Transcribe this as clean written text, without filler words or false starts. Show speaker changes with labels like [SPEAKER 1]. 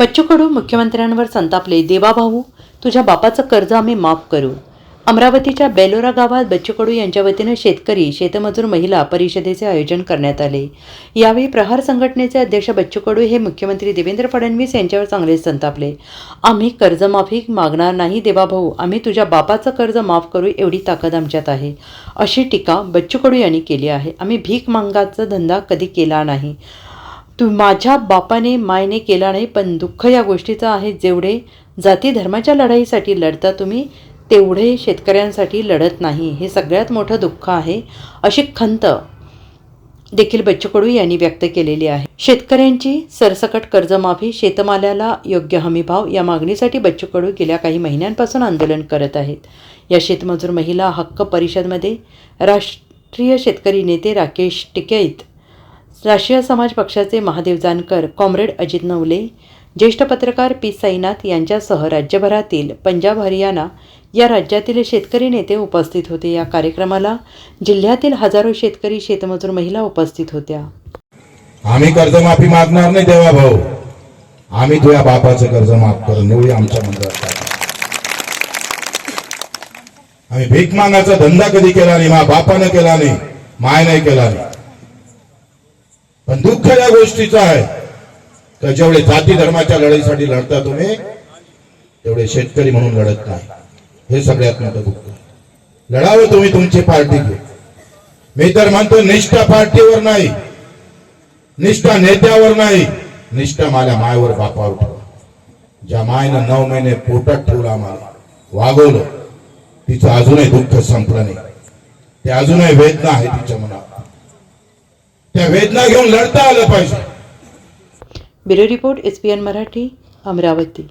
[SPEAKER 1] बच्चू कडू मुख्यमंत्र्यांवर संतापले. देवाभाऊ, तुझ्या बापाचं कर्ज आम्ही माफ करू. अमरावतीच्या बेलोरा गावात बच्चू कडू यांच्या वतीनं शेतकरी शेतमजूर महिला परिषदेचे आयोजन करण्यात आले. यावेळी प्रहार संघटनेचे अध्यक्ष बच्चू कडू हे मुख्यमंत्री देवेंद्र फडणवीस यांच्यावर चांगलेच संतापले. आम्ही कर्जमाफी मागणार नाही देवाभाऊ, आम्ही तुझ्या बापाचं कर्ज माफ करू एवढी ताकद आमच्यात आहे, अशी टीका बच्चू कडू यांनी केली आहे. आम्ही भीक मागायचा धंदा कधी केला नाही. माझ्या बापाने मायने केला नाही, पण दुःख या गोष्टीचं आहे, जेवढे जाती धर्माच्या लढाईसाठी लढता तुम्ही तेवढे शेतकऱ्यांसाठी लढत नाही, हे सगळ्यात मोठं दुःख आहे, अशी खंत देखील बच्चू कडू यांनी व्यक्त केलेली आहे. शेतकऱ्यांची सरसकट कर्जमाफी, शेतमालाला योग्य हमीभाव या मागणीसाठी बच्चू कडू गेल्या काही महिन्यांपासून आंदोलन करत आहेत. या शेतमजूर महिला हक्क परिषदमध्ये राष्ट्रीय शेतकरी नेते राकेश टिकैत, राष्ट्रीय समाज पक्षाचे महादेव जानकर, कॉम्रेड अजित नवले, ज्येष्ठ पत्रकार पी साईनाथ यांच्यासह राज्यभरातील पंजाब, हरियाणा या राज्यातील शेतकरी नेते उपस्थित होते. या कार्यक्रमाला जिल्ह्यातील हजारो शेतकरी शेतमजूर महिला उपस्थित होत्या.
[SPEAKER 2] आम्ही कर्जमाफी मागणार नाही देवा भाऊ, आम्ही तुझ्या बापाचं कर्ज माफ करून एवढी आमच्या मंडळात. आम्ही भीक मागायचा धंदा कधी केला नाही, मा बापानं केला नाही, माय नाही केला नाही. पण दुःख या गोष्टीचं आहे का जेवढे जाती धर्माच्या लढाईसाठी लढता तुम्ही तेवढे शेतकरी म्हणून लढत नाही, हे सगळ्यात मोठं दुःख. लढावं तुम्ही तुमची पार्टी घेऊन. मी तर म्हणतो निष्ठा पार्टीवर नाही, निष्ठा नेत्यावर नाही, निष्ठा माझ्या मायवर बापावर ठेवा. ज्या मायनं 9 महिने पोटात ठेवलं, आम्हाला वागवलं, तिचं अजूनही दुःख संपलं नाही, ते अजूनही वेदना आहे तिच्या मनात. त्या वेदना घेऊन लढता आलं पाहिजे.
[SPEAKER 1] Bureau report, SPN Marathi, Amravati.